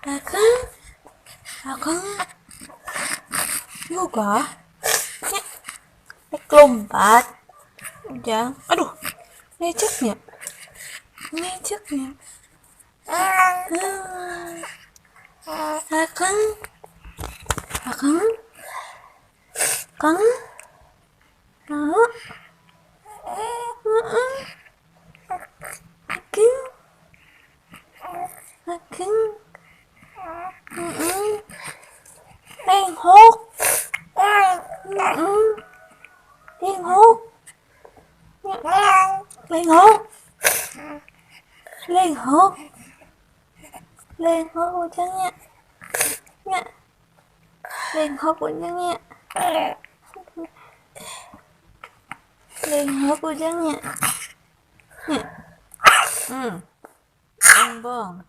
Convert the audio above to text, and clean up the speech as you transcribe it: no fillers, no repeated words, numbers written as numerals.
Akang yoga lompat udah, aduh, ngeceknya akang akang kang nah akang akang lenghok lenghok lenghok lenghok lenghok ujangnya nya lenghok ujangnya lenghok ujangnya nya bong